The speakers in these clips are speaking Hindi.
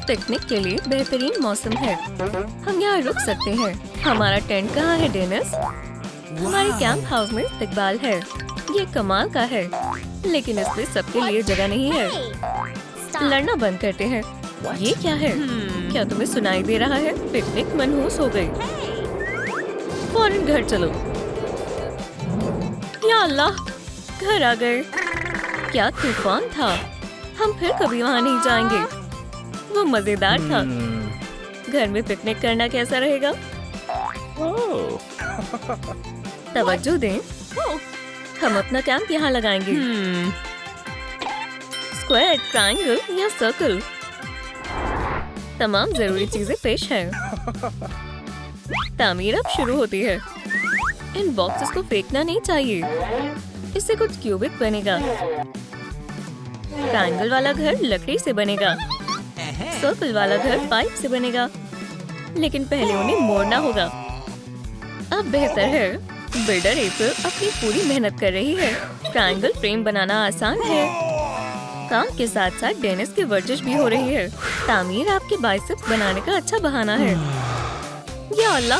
पिकनिक के लिए बेहतरीन मौसम है। हम यहाँ रुक सकते हैं। हमारा टेंट कहाँ है डेनिस? हमारे कैंप हाउस में इस्तकबाल है। ये कमाल का है, लेकिन इसमें सबके लिए जगह नहीं है। लड़ना बंद करते हैं। ये क्या है? क्या तुम्हें सुनाई दे रहा है? पिकनिक मनहूस हो गई। फौरन घर चलो। या अल्लाह, घर आ गए। क्या तूफान था। हम फिर कभी वहाँ नहीं जाएंगे। वो मजेदार था। घर में पिकनिक करना कैसा रहेगा? तवज्जो दें। हम अपना कैंप यहाँ लगाएंगे। स्क्वायर, ट्रायंगल या सर्कल, तमाम जरूरी चीजें पेश हैं। तामीर अब शुरू होती है। इन बॉक्सेस को फेंकना नहीं चाहिए। इससे कुछ क्यूबिक बनेगा। ट्रायंगल वाला घर लकड़ी से बनेगा। सर्कल वाला घर पाइप से बनेगा। लेकिन पहले उन्हें मोड़ना होगा। अब बेहतर है। बिल्डर अप्रैल अपनी पूरी मेहनत कर रही है। ट्रायंगल फ्रेम बनाना आसान है। काम के साथ साथ डेनिस की वर्जिश भी हो रही है। तामीर आपके बाइसेप्स बनाने का अच्छा बहाना है। या अल्लाह,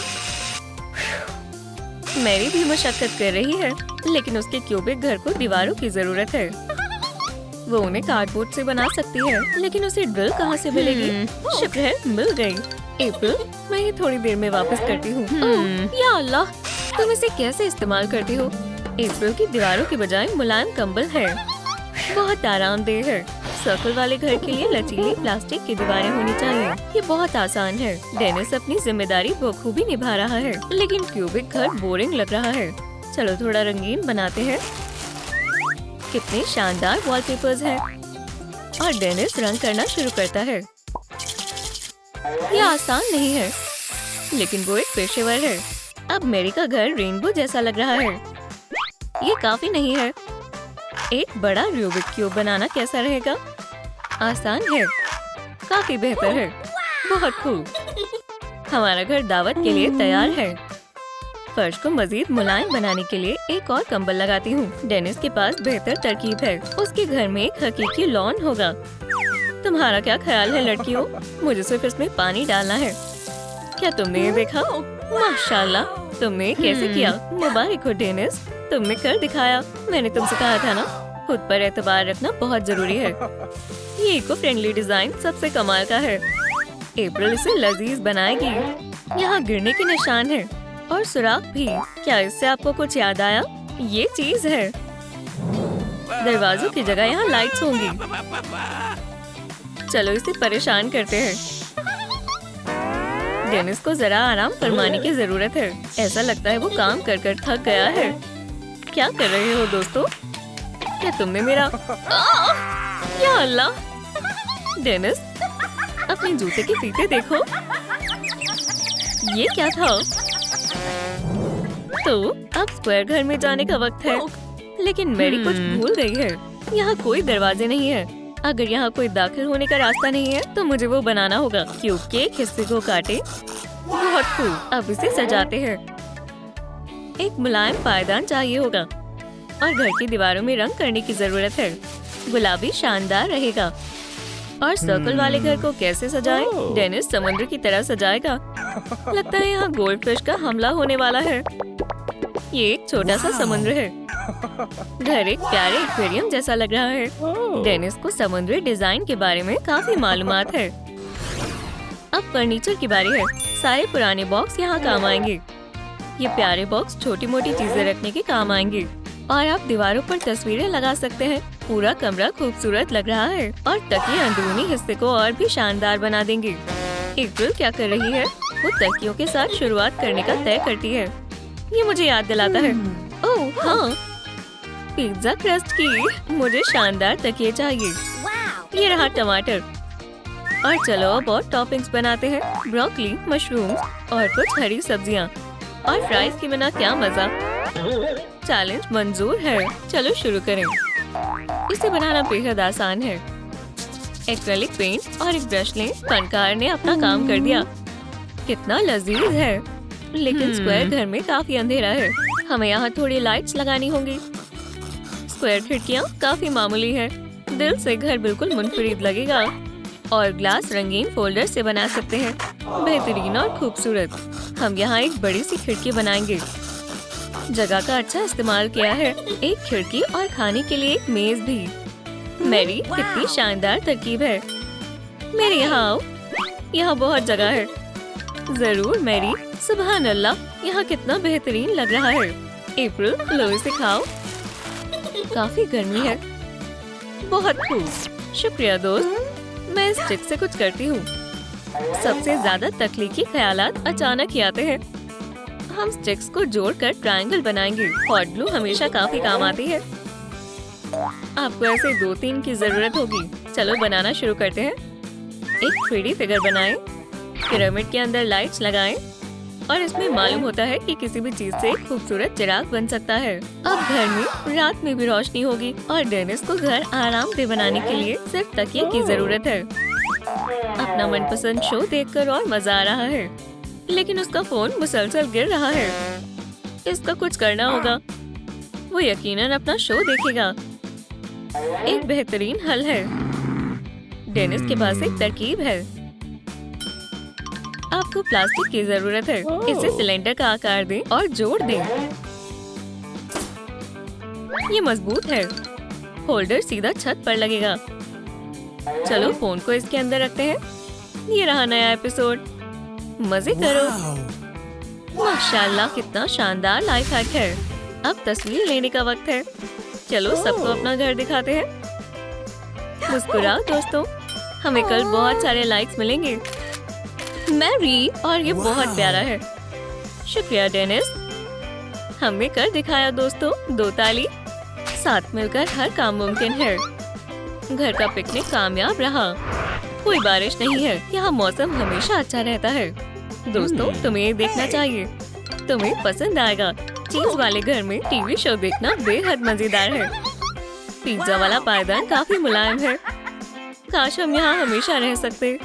मैरी भी मशक्कत कर रही है, लेकिन उसके क्यूबिक घर को दीवारों की जरूरत है। वो उन्हें कार्डबोर्ड से बना सकती है, लेकिन उसे ड्रिल कहाँ से मिलेगी? शुक्र है मिल गई। अप्रैल, मैं ये थोड़ी देर में वापस करती हूँ। या अल्लाह, तुम इसे कैसे इस्तेमाल करती हो? अप्रैल की दीवारों के बजाय मुलायम कंबल है। बहुत आरामदेह है। सर्कल वाले घर के लिए लचीली प्लास्टिक की दीवारें होनी चाहिए। ये बहुत आसान है। डेनिस अपनी जिम्मेदारी बखूबी निभा रहा है, लेकिन क्यूबिक घर बोरिंग लग रहा है। चलो थोड़ा रंगीन बनाते हैं। कितने शानदार वॉलपेपर्स हैं। और डेनिस रंग करना शुरू करता है। ये आसान नहीं है, लेकिन वो एक पेशेवर है। अब मेरी का घर रेनबो जैसा लग रहा है। ये काफी नहीं है। एक बड़ा रूबिक क्यूब बनाना कैसा रहेगा? आसान है, काफी बेहतर है। बहुत खूब। हमारा घर दावत के लिए तैयार है। फर्श को मजीद मुलायम बनाने के लिए एक और कंबल लगाती हूँ। डेनिस के पास बेहतर तरकीब है। उसके घर में एक हकीकी लॉन होगा। तुम्हारा क्या ख्याल है लड़कियों? मुझे सिर्फ इसमें पानी डालना है। क्या तुमने ये देखा? माशाल्लाह, तुमने कैसे किया? मुबारक हो डेनिस, तुमने कर दिखाया। मैंने तुमसे कहा था ना, खुद पर एतबार रखना बहुत जरूरी है। ये इको फ्रेंडली डिजाइन सबसे कमाल का है। अप्रैल इसे लजीज बनाएगी। यहाँ गिरने के निशान है और सुराख भी। क्या इससे आपको कुछ याद आया? ये चीज है। दरवाजों की जगह यहाँ लाइट्स होंगी। चलो इसे परेशान करते हैं। डेनिस को जरा आराम फरमाने की जरूरत है। ऐसा लगता है वो काम कर कर थक गया है। क्या कर रहे हो दोस्तों? क्या तुमने मेरा या अल्लाह! डेनिस, अपने जूते के फीते देखो। ये क्या था? तो अब स्क्वायर घर में जाने का वक्त है, लेकिन मैरी कुछ भूल गई है। यहाँ कोई दरवाजे नहीं है। अगर यहाँ कोई दाखिल होने का रास्ता नहीं है, तो मुझे वो बनाना होगा। क्यूब के एक हिस्से को काटे। बहुत खूब। अब इसे सजाते हैं। एक मुलायम पायदान चाहिए होगा और घर की दीवारों में रंग करने की जरूरत है। गुलाबी शानदार रहेगा। और सर्कल वाले घर को कैसे सजाएं? डेनिस समुद्र की तरह सजाएगा। लगता है यहाँ गोल्डफिश का हमला होने वाला है। ये एक छोटा सा समुद्र है। घर एक प्यारे एक्वेरियम जैसा लग रहा है। डेनिस को समुद्री डिजाइन के बारे में काफी मालूमात है। अब फर्नीचर की बारी है। सारे पुराने बॉक्स यहाँ काम आएंगे। ये प्यारे बॉक्स छोटी मोटी चीजें रखने के काम आएंगे। और आप दीवारों पर तस्वीरें लगा सकते हैं। पूरा कमरा खूबसूरत लग रहा है और तकिए अंदरूनी हिस्से को और भी शानदार बना देंगे। अप्रैल क्या कर रही है? वो तकियों के साथ शुरुआत करने का तय करती है। ये मुझे याद दिलाता है। ओह हाँ, पिज्जा क्रस्ट की। मुझे शानदार तकिए चाहिए। ये रहा टमाटर। और चलो अब और टॉपिंग्स बनाते हैं। ब्रोकली, मशरूम्स और कुछ हरी सब्जियाँ। और फ्राइज के बिना क्या मजा। चैलेंज मंजूर है। चलो शुरू करें। इसे बनाना बेहद आसान है। एक्रेलिक पेंट और एक ब्रश लें। फनकार ने अपना काम कर दिया। कितना लजीज है। लेकिन स्क्वायर घर में काफी अंधेरा है। हमें यहाँ थोड़ी लाइट्स लगानी होंगी। स्क्वायर खिड़कियाँ काफी मामूली है। दिल से घर बिल्कुल मुनफरिद लगेगा। और ग्लास रंगीन फोल्डर से बना सकते हैं। बेहतरीन और खूबसूरत। हम यहाँ एक बड़ी सी खिड़की बनाएंगे। जगह का अच्छा इस्तेमाल किया है। एक खिड़की और खाने के लिए एक मेज भी। मैरी, कितनी शानदार तरकीब है। मेरी यहाँ आओ, यहाँ बहुत जगह है। जरूर मैरी, सुभान अल्लाह, यहाँ कितना बेहतरीन लग रहा है। अप्रैल, लो इसे खाओ। काफी गर्मी है। बहुत खूब, शुक्रिया दोस्त। मैं इस स्टिक से कुछ करती हूँ। सबसे ज्यादा तख्लीकी ख्यालात अचानक ही आते हैं। हम स्टिक्स को जोड़कर ट्रायंगल बनाएंगे। हॉट ग्लू हमेशा काफी काम आती है। आपको ऐसे 2-3 की जरूरत होगी। चलो बनाना शुरू करते हैं। एक 3D फिगर बनाएं। पिरामिड के अंदर लाइट्स लगाएं और इसमें मालूम होता है कि किसी भी चीज से एक खूबसूरत चिराग बन सकता है। अब घर में रात में भी रोशनी होगी और डेनिस को घर आरामदेह बनाने के लिए सिर्फ तकिए की जरूरत है। अपना मनपसंद शो देखकर और मजा आ रहा है, लेकिन उसका फोन मुसलसल गिर रहा है। इसका कुछ करना होगा। वो यकीनन अपना शो देखेगा। एक बेहतरीन हल है। डेनिस के पास एक तरकीब है। आपको प्लास्टिक की जरूरत है। इसे सिलेंडर का आकार दें और जोड़ दें। ये मजबूत है। होल्डर सीधा छत पर लगेगा। चलो फोन को इसके अंदर रखते हैं। ये रहा नया एपिसोड। मजे करो। माशाल्लाह, कितना शानदार लाइफ हैक है। अब तस्वीर लेने का वक्त है। चलो सबको अपना घर दिखाते हैं। मुस्कुराओ दोस्तों, हमें कल बहुत सारे लाइक्स मिलेंगे। मैरी, और ये बहुत प्यारा है। शुक्रिया डेनिस। हमने कर दिखाया दोस्तों। 2 ताली। साथ मिलकर हर काम मुमकिन है। घर का पिकनिक कामयाब रहा। कोई बारिश नहीं है। यहाँ मौसम हमेशा अच्छा रहता है। दोस्तों, तुम्हें देखना चाहिए। तुम्हें पसंद आएगा। चीज वाले घर में टीवी शो देखना बेहद मजेदार है। पिज्जा वाला पायदान काफी मुलायम है। काश हम यहाँ हमेशा रह सकते।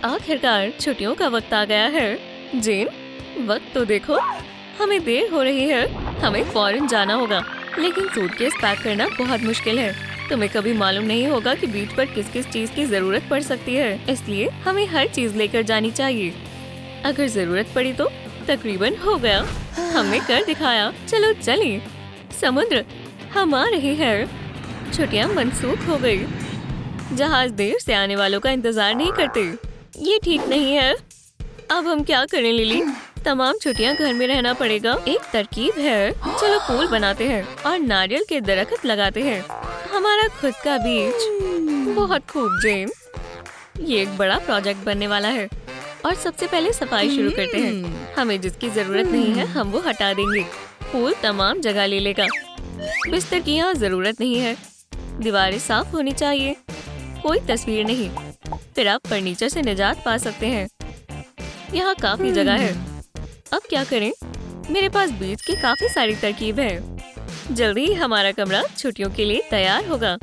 आखिरकार छुट्टियों का वक्त आ गया है। जेन, वक्त तो देखो, हमें देर हो रही है। हमें फौरन जाना होगा, लेकिन सूटकेस पैक करना बहुत मुश्किल है। तुम्हें कभी मालूम नहीं होगा कि बीच पर किस किस चीज की जरूरत पड़ सकती है, इसलिए हमें हर चीज लेकर जानी चाहिए। अगर जरूरत पड़ी तो तकरीबन हो गया। हमने कर दिखाया। चलो चलें। समुद्र, हम आ रहे हैं। छुट्टियां मनसूख हो गई। जहाज देर से आने वालों का इंतजार नहीं करते। ये ठीक नहीं है। अब हम क्या करें लिली? तमाम छुट्टियां घर में रहना पड़ेगा। एक तरकीब है। चलो पूल बनाते हैं और नारियल के दरख्त लगाते हैं। हमारा खुद का बीच। बहुत खूब जेन। ये एक बड़ा प्रोजेक्ट बनने वाला है और सबसे पहले सफाई शुरू करते हैं। हमें जिसकी जरूरत नहीं है हम वो हटा देंगे। पूल तमाम जगह ले लेगा। बिस्तर की यहाँ जरूरत नहीं है। दीवारें साफ होनी चाहिए। कोई तस्वीर नहीं। फिर आप फर्नीचर से निजात पा सकते हैं। यहाँ काफी जगह है। अब क्या करें? मेरे पास बीच की काफी सारी तरकीब है। जल्दी ही हमारा कमरा छुट्टियों के लिए तैयार होगा।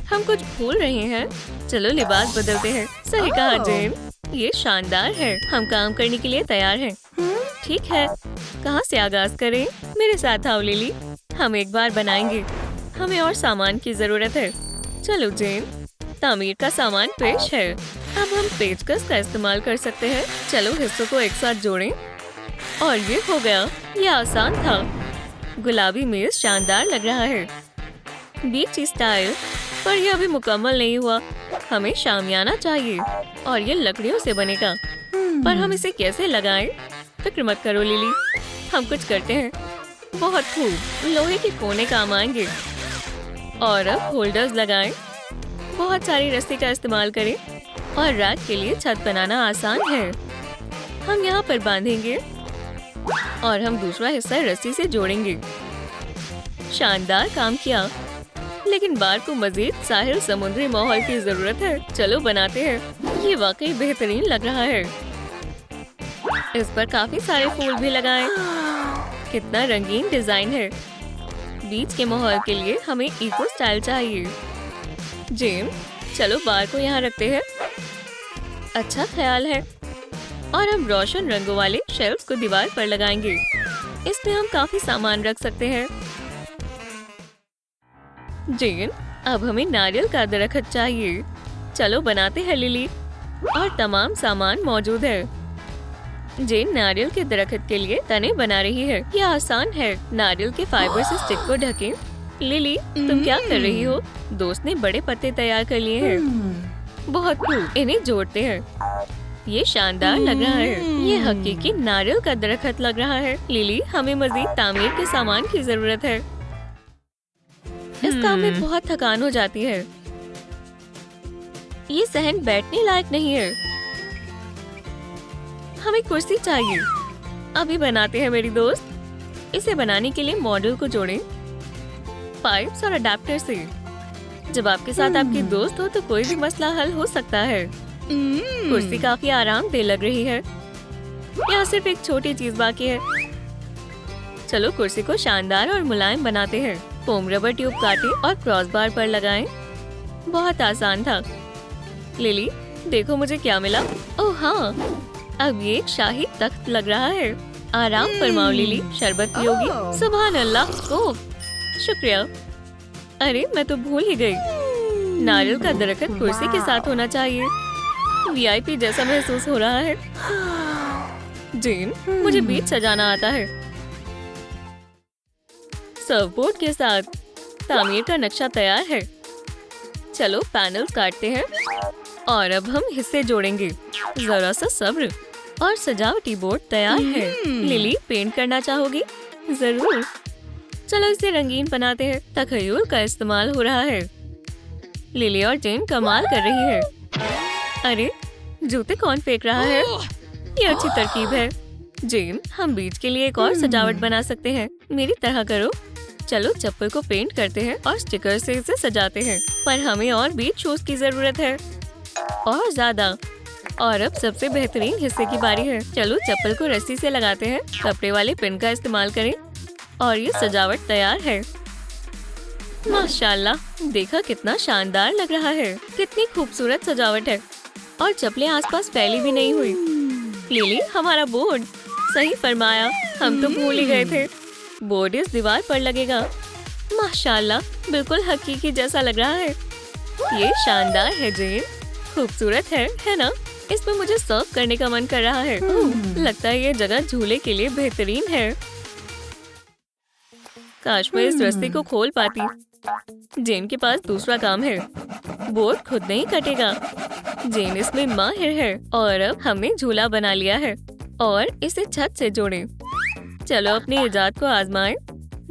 हम कुछ भूल रहे हैं। चलो लिबास बदलते हैं। सही कहा जेन, ये शानदार है। हम काम करने के लिए तैयार हैं। ठीक है, कहाँ से आगाज करें? मेरे साथ आओ लिली। हम एक बार बनाएंगे। हमें और सामान की जरूरत है। चलो जेन, तामीर का सामान पेश है। अब हम पेचकस का इस्तेमाल कर सकते हैं। चलो हिस्सों को एक साथ जोड़ें। और ये हो गया। ये आसान था। गुलाबी मेज शानदार लग रहा है। बीच स्टाइल, पर यह अभी मुकम्मल नहीं हुआ। हमें शामियाना चाहिए और ये लकड़ियों से बनेगा। पर हम इसे कैसे लगाएं? फिक्र मत करो लिली, हम कुछ करते हैं। बहुत खूब, लोहे के कोने काम आएंगे। और अब होल्डर्स लगाएं। बहुत सारी रस्सी का इस्तेमाल करें और रैक के लिए छत बनाना आसान है। हम यहाँ पर बांधेंगे और हम दूसरा हिस्सा रस्सी से जोड़ेंगे। शानदार काम किया, लेकिन बार को मजीद साहिल समुद्री माहौल की जरूरत है। चलो बनाते हैं। ये वाकई बेहतरीन लग रहा है। इस पर काफी सारे फूल भी लगाएं। कितना रंगीन डिजाइन है। बीच के माहौल के लिए हमें इको स्टाइल चाहिए। जेम, चलो बार को यहाँ रखते हैं। अच्छा ख्याल है। और हम रोशन रंगों वाले शेल्फ्स को दीवार पर लगाएंगे। इसमें हम काफी सामान रख सकते हैं। जेन, अब हमें नारियल का दरख्त चाहिए। चलो बनाते हैं लिली। और तमाम सामान मौजूद है। जेन नारियल के दरख्त के लिए तने बना रही है। यह आसान है। नारियल के फाइबर से स्टिक को ढकें। लिली, तुम क्या कर रही हो? दोस्त ने बड़े पत्ते तैयार कर लिए हैं। बहुत खूब, इन्हें जोड़ते हैं। ये शानदार लग रहा है। ये हकीकी नारियल का दरख्त लग रहा है। लिली, हमें मजीद तामीर के सामान की जरूरत है। इस काम में बहुत थकान हो जाती है। ये सहन बैठने लायक नहीं है। हमें कुर्सी चाहिए। अभी बनाते हैं मेरी दोस्त। इसे बनाने के लिए मॉडल को जोड़ें पाइप्स और अडेप्टर से। जब आपके साथ आपकी दोस्त हो तो कोई भी मसला हल हो सकता है। कुर्सी काफी आरामदेह लग रही है। यहाँ सिर्फ एक छोटी चीज बाकी है। चलो कुर्सी को शानदार और मुलायम बनाते हैं। फोम रबर ट्यूब काटें और क्रॉस बार पर लगाएं। बहुत आसान था। लिली, देखो मुझे क्या मिला। ओह हाँ, अब ये एक शाही तख्त लग रहा है। आराम फरमाओ लिली, शरबत पियोगी? सुभान अल्लाह। ओह शुक्रिया। अरे मैं तो भूल ही गई। नारियल का दरख्त कुर्सी के साथ होना चाहिए। वीआईपी जैसा महसूस हो रहा है। जेन, मुझे बीच सजाना आता है। सर्फबोर्ड के साथ तामीर का नक्शा तैयार है। चलो पैनल्स काटते हैं और अब हम हिस्से जोड़ेंगे। जरा सा सब्र। और सजावटी बोर्ड तैयार है। लिली, पेंट करना चाहोगी? जरूर। चलो इसे रंगीन बनाते हैं। तखय्युल का इस्तेमाल हो रहा है। लिली और जेन कमाल कर रही है। अरे जूते कौन फेंक रहा है? ये अच्छी तरकीब है। जेन, हम बीच के लिए एक और सजावट बना सकते हैं। मेरी तरह करो। चलो चप्पल को पेंट करते हैं और स्टिकर से इसे सजाते हैं। पर हमें और बीच शूज की जरूरत है, और ज्यादा। और अब सबसे बेहतरीन हिस्से की बारी है। चलो चप्पल को रस्सी से लगाते हैं। कपड़े वाले पिन का इस्तेमाल करें और ये सजावट तैयार है। माशाल्लाह, देखा कितना शानदार लग रहा है। कितनी खूबसूरत सजावट है। और चप्पलें आसपास फैली भी नहीं हुई। लिली, हमारा बोर्ड। सही फरमाया, हम तो भूल ही गए थे। बोर्ड इस दीवार पर लगेगा। माशाल्लाह, बिल्कुल हकीकी जैसा लग रहा है। ये शानदार है जेन। खूबसूरत है ना? इसमें मुझे सर्व करने का मन कर रहा है। लगता है ये जगह झूले के लिए बेहतरीन है। काश मैं इस रस्सी को खोल पाती। जेन के पास दूसरा काम है। बोर्ड खुद नहीं कटेगा। जेन इसमें माहिर है। और अब हमने झूला बना लिया है और इसे छत से जोड़ें। चलो अपनी इजाद को आजमाएं।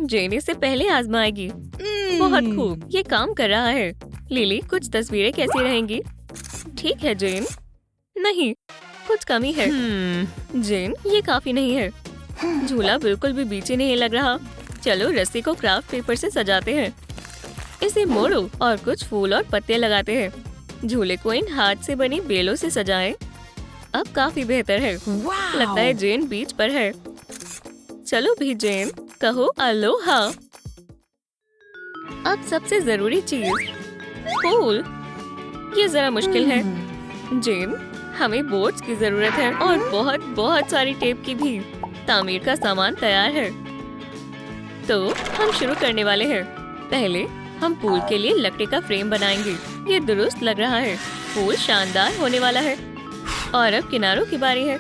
जेन इसे पहले आजमाएगी। बहुत खूब, ये काम कर रहा है। लिली, कुछ तस्वीरें कैसी रहेंगी? ठीक है जेन। नहीं, कुछ कमी है। जेन, ये काफी नहीं है। झूला बिल्कुल भी बीचे नहीं लग रहा। चलो रस्सी को क्राफ्ट पेपर से सजाते हैं। इसे मोड़ो और कुछ फूल और पत्ते लगाते हैं। झूले को इन हाथ से बनी बेलों से सजाएं। अब काफी बेहतर है। लगता है जेन बीच पर है। चलो भी जेन, कहो अलोहा। अब सबसे जरूरी चीज, फूल। ये जरा मुश्किल है। जेन, हमें बोर्ड्स की जरूरत है और बहुत सारी टेप की भी। तामीर का सामान तैयार है, तो हम शुरू करने वाले हैं। पहले हम पूल के लिए लकड़ी का फ्रेम बनाएंगे। ये दुरुस्त लग रहा है। पूल शानदार होने वाला है। और अब किनारों की बारी है।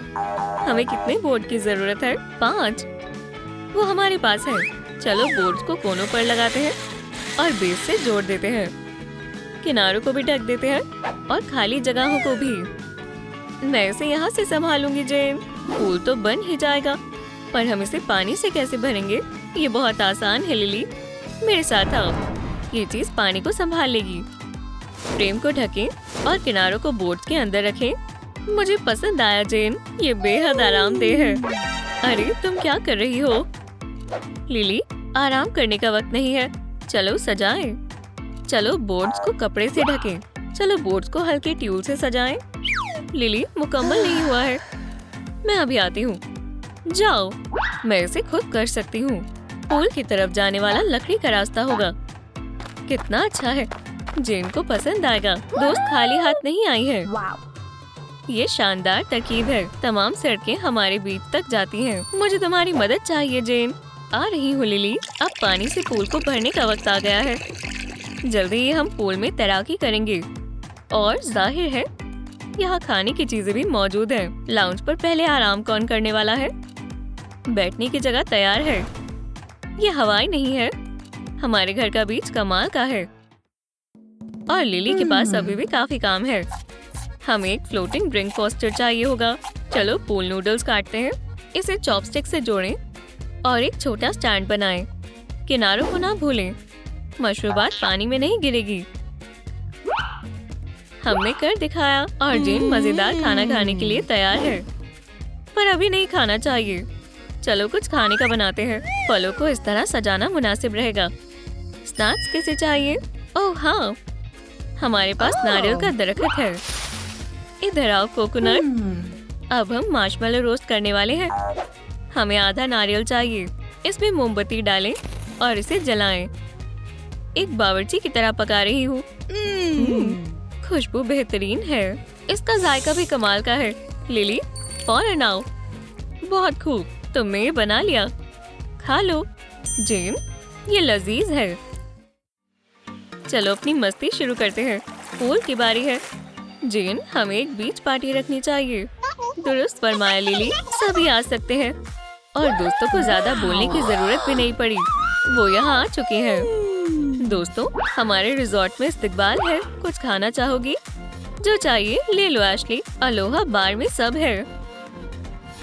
हमें कितने बोर्ड की जरूरत है? 5। वो हमारे पास है। चलो बोर्ड्स को कोनों पर लगाते हैं और बेस से जोड़ देते हैं। किनारों को भी ढक देते हैं और खाली जगहों को भी। मैं इसे यहाँ से संभालूंगी जेन। पूल तो बन ही जाएगा, पर हम इसे पानी से कैसे भरेंगे? ये बहुत आसान है लिली, मेरे साथ आओ। ये चीज पानी को संभाल लेगी। फ्रेम को ढकें और किनारों को बोर्ड के अंदर रखें। मुझे पसंद आया जेन, ये बेहद आरामदेह है। अरे तुम क्या कर रही हो? लिली, आराम करने का वक्त नहीं है। चलो सजाएं। चलो बोर्ड्स को कपड़े से ढकें। चलो बोर्ड्स को हल्के ट्यूल से सजाएं। लिली, मुकम्मल नहीं हुआ है। मैं अभी आती हूँ। जाओ, मैं इसे खुद कर सकती हूँ। पूल की तरफ जाने वाला लकड़ी का रास्ता होगा। कितना अच्छा है, जेन को पसंद आएगा। दोस्त खाली हाथ नहीं आई है। ये शानदार तरकीब है। तमाम सड़कें हमारे बीच तक जाती हैं। मुझे तुम्हारी मदद चाहिए जेन। आ रही हूँ लिली। अब पानी से पूल को भरने का वक्त आ गया है। जल्दी ही हम पूल में तैराकी करेंगे। और जाहिर है यहाँ खाने की चीजें भी मौजूद हैं। लाउंज पर पहले आराम कौन करने वाला है? बैठने की जगह तैयार है। ये हवाई नहीं है, हमारे घर का बीच कमाल का है। और लिली के पास अभी भी काफी काम है। हमें एक फ्लोटिंग ड्रिंक कोस्टर चाहिए होगा। चलो पूल नूडल्स काटते हैं, इसे चॉपस्टिक से जोड़ें और एक छोटा स्टैंड बनाएं। किनारों को ना भूलें, मशरूबात पानी में नहीं गिरेगी। हमने कर दिखाया और जेन मजेदार खाना खाने के लिए तैयार है। पर अभी नहीं खाना चाहिए। चलो कुछ खाने का बनाते हैं। फलों को इस तरह सजाना मुनासिब रहेगा। स्नैक्स किसे चाहिए? ओह हाँ, हमारे पास नारियल का दरख्त है। इधर आओ कोकोनट। अब हम मार्शमेलो रोस्ट करने वाले हैं। हमें आधा नारियल चाहिए। इसमें मोमबत्ती डालें और इसे जलाएं। एक बावर्ची की तरह पका रही हूँ। खुशबू बेहतरीन है। इसका जायका भी कमाल का है। लिली फौरन आओ। बहुत खूब, तुमने ये बना लिया। खा लो। जेन, ये लजीज है। चलो अपनी मस्ती शुरू करते हैं। पूल की बारी है। जेन, हमें एक बीच पार्टी रखनी चाहिए। दुरुस्त फरमाया लिली, सभी आ सकते हैं। और दोस्तों को ज्यादा बोलने की जरूरत भी नहीं पड़ी, वो यहाँ आ चुके हैं। दोस्तों, हमारे रिजॉर्ट में इस्तकबाल है। कुछ खाना चाहोगी? जो चाहिए ले लो एशली। अलोहा बार में सब है।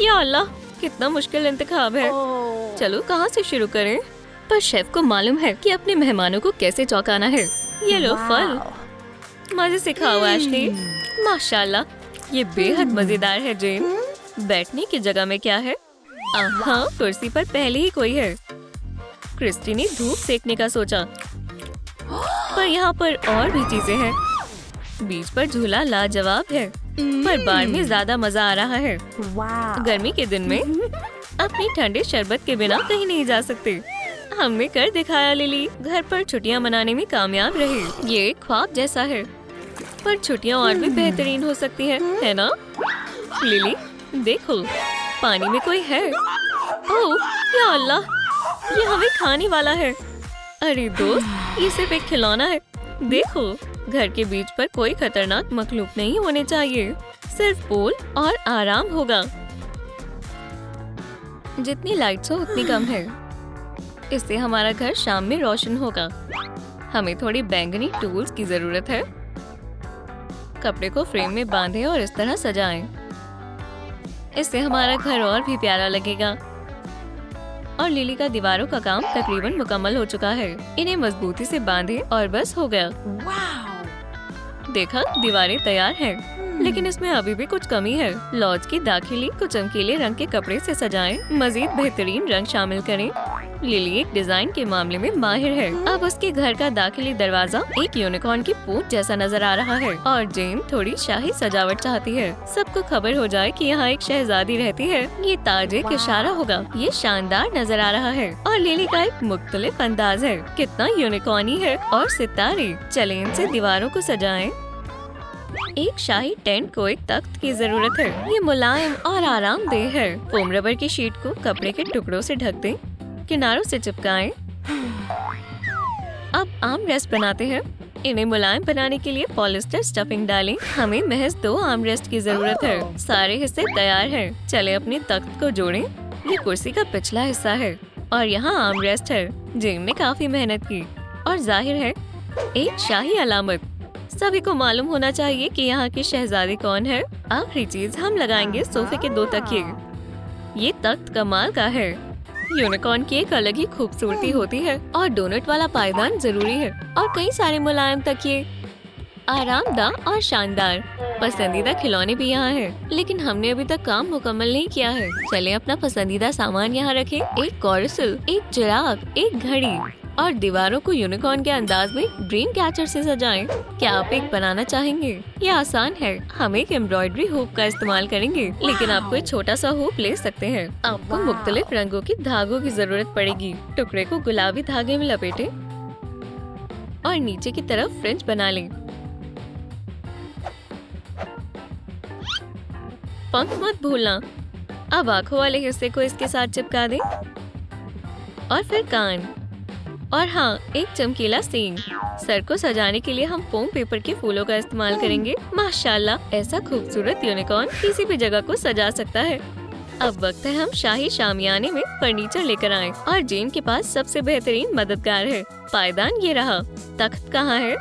या अल्लाह, कितना मुश्किल इंतखाब है। चलो कहाँ से शुरू करें? पर शेफ को मालूम है कि अपने मेहमानों को कैसे चौंकाना है। ये लो फल, मजे से खाओ एशली। माशाल्लाह, ये बेहद मजेदार है। जेन, बैठने की जगह में क्या है? हाँ, कुर्सी पर पहले ही कोई है। क्रिस्टी ने धूप सेकने का सोचा, पर यहाँ पर और भी चीजें हैं। बीच पर झूला लाजवाब है, पर बार में ज्यादा मजा आ रहा है। गर्मी के दिन में अपनी ठंडे शरबत के बिना कहीं नहीं जा सकते। हमने कर दिखाया लिली। घर पर छुट्टियां मनाने में कामयाब रहे। ये एक ख्वाब जैसा है, पर छुट्टियां और भी बेहतरीन हो सकती है ना? लिली देखो, पानी में कोई है। ओह या अल्लाह, ये हमें खाने वाला है। अरे दोस्त, ये सिर्फ एक खिलौना है। देखो, घर के बीच पर कोई खतरनाक मखलूक नहीं होने चाहिए। सिर्फ पूल और आराम होगा। जितनी लाइट्स हो उतनी कम है। इससे हमारा घर शाम में रोशन होगा। हमें थोड़ी बैंगनी टूल्स की जरूरत है। कपड़े को फ्रेम में बांधें और इस तरह सजाएं। इससे हमारा घर और भी प्यारा लगेगा। और लिली का दीवारों का काम तकरीबन मुकम्मल हो चुका है। इन्हें मजबूती से बांधें और बस हो गया। देखा, दीवारें तैयार हैं। लेकिन इसमें अभी भी कुछ कमी है। लॉज की दाखिली को चमकीले रंग के कपड़े से सजाएं। मजीद बेहतरीन रंग शामिल करें। लिली एक डिजाइन के मामले में माहिर है। अब उसके घर का दाखिली दरवाजा एक यूनिकॉर्न की पूंछ जैसा नजर आ रहा है। और जेन थोड़ी शाही सजावट चाहती है। सबको खबर हो जाए कि यहाँ एक शहजादी रहती है। ये ताज एक इशारा होगा। ये शानदार नजर आ रहा है। और लिली का एक मुख्तलिफ अंदाज है। कितना यूनिकॉर्नी है। और सितारे, चलें इनसे दीवारों को सजाएं। एक शाही टेंट को एक तख्त की जरूरत है। ये मुलायम और आरामदेह है। फोम रबर की शीट को कपड़े के टुकड़ों से ढक दें। किनारों से चिपकाएं। अब आर्म रेस्ट बनाते हैं। इन्हें मुलायम बनाने के लिए पॉलिस्टर स्टफिंग डालें। हमें महज 2 आर्म रेस्ट की जरूरत है। सारे हिस्से तैयार हैं। चले अपने तख्त को जोड़ें। ये कुर्सी का पिछला हिस्सा है और यहाँ आर्म रेस्ट है। जेन ने काफी मेहनत की और जाहिर है एक शाही अलामत। सभी को मालूम होना चाहिए कि यहाँ की शहजादी कौन है। आखिरी चीज हम लगाएंगे सोफे के 2 तकिए। ये तख्त कमाल का है। यूनिकॉर्न की एक अलग ही खूबसूरती होती है। और डोनट वाला पायदान जरूरी है। और कई सारे मुलायम तकिए, आरामदाह और शानदार। पसंदीदा खिलौने भी यहाँ हैं। लेकिन हमने अभी तक काम मुकम्मल नहीं किया है। चलें अपना पसंदीदा सामान यहाँ रखें। एक कॉर्सल, एक चिराग, एक घड़ी और दीवारों को यूनिकॉर्न के अंदाज में ड्रीम कैचर से सजाएं। क्या आप एक बनाना चाहेंगे? ये आसान है। हम एक एम्ब्रॉयडरी हुक का इस्तेमाल करेंगे। लेकिन आप कोई छोटा सा हुक ले सकते हैं। आपको मुख्तलिफ रंगों की धागों की जरूरत पड़ेगी। टुकड़े को गुलाबी धागे में लपेटें और नीचे की तरफ फ्रिंज बना लें। पंख मत भूलना। अब आँखों वाले हिस्से को इसके साथ चिपका दें और फिर कान और हाँ, एक चमकीला सींग। सर को सजाने के लिए हम फोम पेपर के फूलों का इस्तेमाल करेंगे। माशाल्लाह, ऐसा खूबसूरत यूनिकॉर्न किसी भी जगह को सजा सकता है। अब वक्त है हम शाही शामियाने में फर्नीचर लेकर आएं। और जेन के पास सबसे बेहतरीन मददगार है। पायदान ये रहा। तख्त कहाँ है?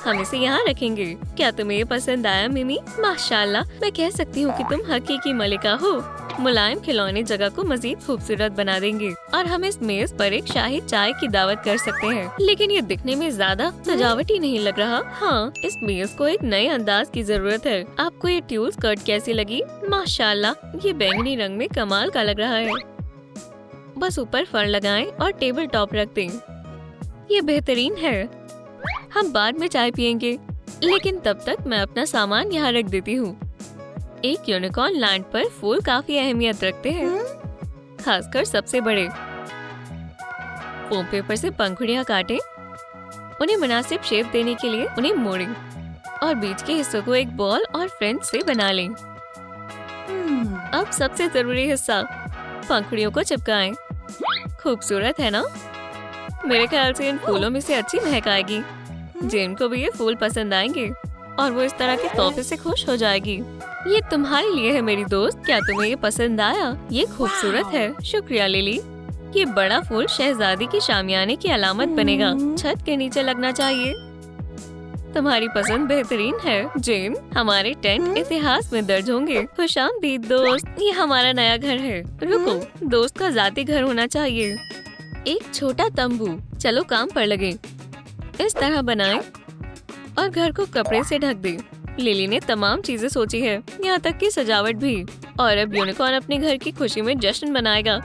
हम इसे यहाँ रखेंगे। क्या तुम्हें ये पसंद आया मिमी? माशाल्लाह, मैं कह सकती हूँ कि तुम हकीकी मलिका हो। मुलायम खिलौने जगह को मजीद खूबसूरत बना देंगे और हम इस मेज पर एक शाही चाय की दावत कर सकते हैं। लेकिन ये दिखने में ज्यादा सजावटी नहीं लग रहा। हाँ, इस मेज को एक नए अंदाज की जरूरत है। आपको ये ट्यूल स्कर्ट कैसी लगी? माशाल्लाह, ये बैंगनी रंग में कमाल का लग रहा है। बस ऊपर फर लगाएं और टेबल टॉप रख दें। ये बेहतरीन है। हम बाद में चाय पियेंगे, लेकिन तब तक मैं अपना सामान यहाँ रख देती हूँ। एक यूनिकॉर्न लैंड पर फूल काफी अहमियत रखते हैं, खासकर सबसे बड़े। फोम पेपर से पंखुड़ियाँ काटें, उन्हें मुनासिब शेप देने के लिए उन्हें मोड़ें और बीच के हिस्सों को एक बॉल और फ्रेंच से बना लें। अब सबसे जरूरी हिस्सा, पंखुड़ियों को चिपकाएं। खूबसूरत है ना? मेरे ख्याल से इन फूलों में से अच्छी महक आएगी। जेन को भी ये फूल पसंद आएंगे और वो इस तरह के तोहफे से खुश हो जाएगी। ये तुम्हारे लिए है मेरी दोस्त। क्या तुम्हें ये पसंद आया? ये खूबसूरत है। शुक्रिया लिली। ये बड़ा फूल शहजादी की शामियाने की अलामत बनेगा। छत के नीचे लगना चाहिए। तुम्हारी पसंद बेहतरीन है जेन। हमारे टेंट इतिहास में दर्ज होंगे। खुशामदीद दोस्त, ये हमारा नया घर है। रुको, दोस्त का जाती घर होना चाहिए। एक छोटा तंबू। चलो काम पर लगे। इस तरह बनाएं और घर को कपड़े से ढक दें। लिली ने तमाम चीजें सोची है, यहाँ तक कि सजावट भी। और अब यूनिकॉर्न अपने घर की खुशी में जश्न मनाएगा।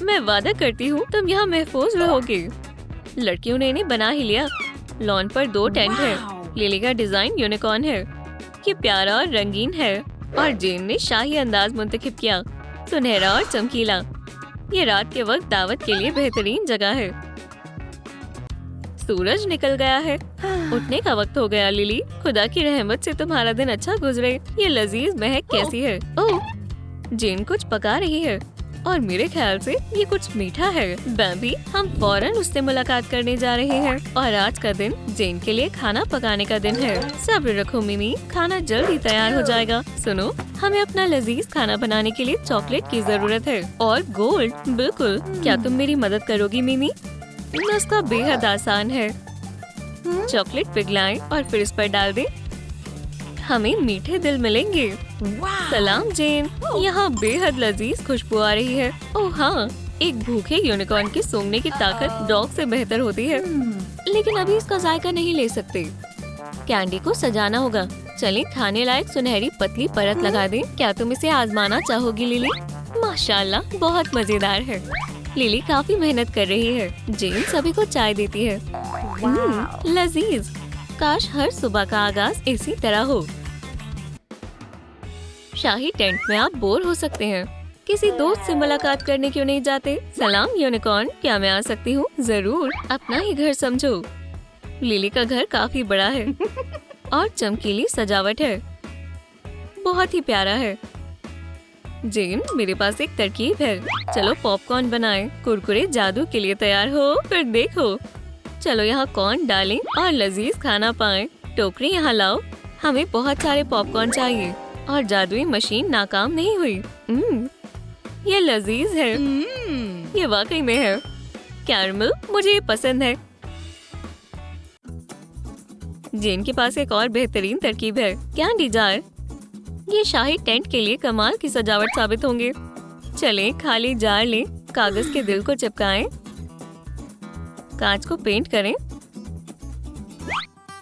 मैं वादा करती हूँ तुम यहाँ महफूज रहोगे। लड़कियों ने इन्हें बना ही लिया। लॉन पर 2 टेंट है। लिली का डिजाइन यूनिकॉर्न है। ये प्यारा और रंगीन है और जेन ने शाही अंदाज मुंतखब किया, सुनहरा और चमकीला। ये रात के वक्त दावत के लिए बेहतरीन जगह है। सूरज निकल गया है। उठने का वक्त हो गया लिली। खुदा की रहमत से तुम्हारा दिन अच्छा गुजरे। ये लजीज महक कैसी है? ओह, जेन कुछ पका रही है और मेरे ख्याल से ये कुछ मीठा है। बैबी, हम फौरन उससे मुलाकात करने जा रहे हैं और आज का दिन जेन के लिए खाना पकाने का दिन है। सब्र रखो मिमी, खाना जल्द ही तैयार हो जाएगा। सुनो, हमें अपना लजीज खाना बनाने के लिए चॉकलेट की जरूरत है और गोल्ड। बिल्कुल, क्या तुम मेरी मदद करोगी मिमी? नुस्खा बेहद आसान है। चॉकलेट पिघलाएं और फिर इस पर डाल दें। हमें मीठे दिल मिलेंगे। सलाम जेन, यहाँ बेहद लजीज खुशबू आ रही है। ओह हाँ, एक भूखे यूनिकॉर्न की सूंघने की ताकत डॉग से बेहतर होती है। लेकिन अभी इसका जायका नहीं ले सकते। कैंडी को सजाना होगा। चलें, खाने लायक सुनहरी पतली परत लगा दें। क्या तुम इसे आजमाना चाहोगी लिली? माशाल्लाह, बहुत मजेदार है। लिली काफी मेहनत कर रही है। जेन सभी को चाय देती है। लजीज। काश हर सुबह का आगाज इसी तरह हो। शाही टेंट में आप बोर हो सकते हैं। किसी दोस्त से मुलाकात करने क्यों नहीं जाते? सलाम यूनिकॉर्न, क्या मैं आ सकती हूँ? जरूर, अपना ही घर समझो। लिली का घर काफी बड़ा है और चमकीली सजावट है। बहुत ही प्यारा है। जेन, मेरे पास एक तरकीब है। चलो पॉपकॉर्न बनाएं। कुरकुरे जादू के लिए तैयार हो? फिर देखो। चलो यहाँ कॉर्न डालें और लजीज खाना पाएं। टोकरी यहाँ लाओ। हमें बहुत सारे पॉपकॉर्न चाहिए और जादुई मशीन नाकाम नहीं हुई। ये लजीज है। ये वाकई में है। कैरमल, मुझे ये पसंद है। जेन के पास एक और बेहतरीन तरकीब है। Candy jar. ये शाही टेंट के लिए कमाल की सजावट साबित होंगे। चलें, खाली जार लें, कागज के दिल को चिपकाएं, कांच को पेंट करें,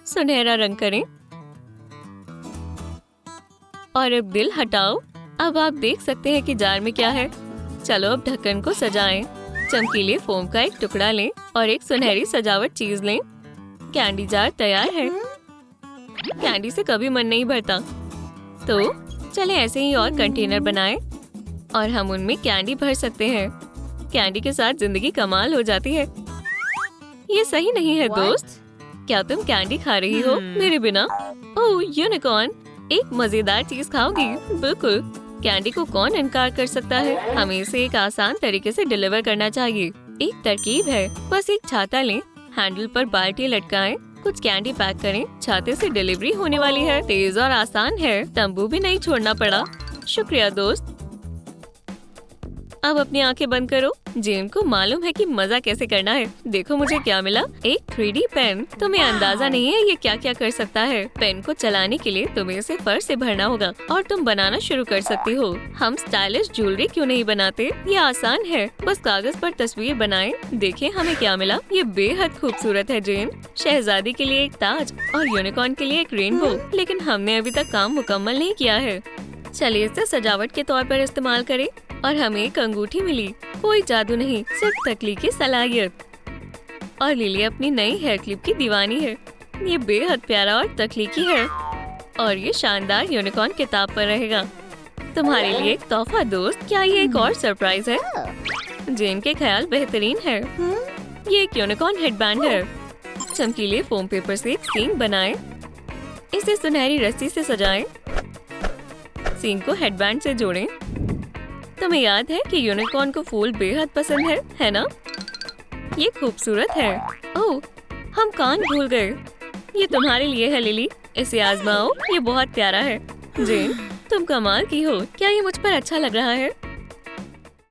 सुनहरा रंग करें और अब दिल हटाओ। अब आप देख सकते हैं कि जार में क्या है। चलो अब ढक्कन को सजाएं। चमकीले फोम का एक टुकड़ा लें और एक सुनहरी सजावट चीज लें। कैंडी जार तैयार है। कैंडी से कभी मन नहीं भरता, तो चले ऐसे ही और कंटेनर बनाएं और हम उनमें कैंडी भर सकते हैं। कैंडी के साथ जिंदगी कमाल हो जाती है। ये सही नहीं है दोस्त। क्या तुम कैंडी खा रही हो मेरे बिना? ओह यूनिकॉर्न, एक मजेदार चीज खाओगी? बिल्कुल, कैंडी को कौन इनकार कर सकता है। हमें इसे एक आसान तरीके से डिलीवर करना चाहिए। एक तरकीब है, बस एक छाता लें, हैंडल पर बाल्टी लटकाएं कुछ कैंडी पैक करें। छाते से डिलीवरी होने वाली है। तेज और आसान है। तंबू भी नहीं छोड़ना पड़ा। शुक्रिया दोस्त। अब अपनी आंखें बंद करो। जेन को मालूम है कि मजा कैसे करना है। देखो मुझे क्या मिला, एक 3D पेन। तुम्हें अंदाजा नहीं है ये क्या क्या कर सकता है। पेन को चलाने के लिए तुम्हें इसे फर्श से भरना होगा और तुम बनाना शुरू कर सकती हो। हम स्टाइलिश ज्वेलरी क्यों नहीं बनाते? ये आसान है, बस कागज पर तस्वीर बनाएं। देखें हमें क्या मिला। ये बेहद खूबसूरत है जेन। शहजादी के लिए एक ताज और यूनिकॉर्न के लिए एक रेनबो। लेकिन हमने अभी तक काम मुकम्मल नहीं किया है। चलिए इसे सजावट के तौर पर इस्तेमाल करें। और हमें एक अंगूठी मिली। कोई जादू नहीं, सिर्फ तकलीफ की सलाहियत। और लिली अपनी नई हेयर क्लिप की दीवानी है। ये बेहद प्यारा और तकलीकी है। और ये शानदार यूनिकॉर्न किताब पर रहेगा। तुम्हारे लिए एक तोहफा दोस्त। क्या ये एक और सरप्राइज है? जेन के ख्याल बेहतरीन है। ये एक यूनिकॉर्न हेडबैंड है। चमकीले फोम पेपर से एक सींग बनाएं। इसे सुनहरी रस्सी से सजाएं। सींग को हेडबैंड से जोड़ें। तुम्हें याद है कि यूनिकॉर्न को फूल बेहद पसंद है ना? ये खूबसूरत है। ओह, हम कान भूल गए। ये तुम्हारे लिए है लिली, इसे आजमाओ। ये बहुत प्यारा है। जेन, तुम कमाल की हो। क्या ये मुझ पर अच्छा लग रहा है?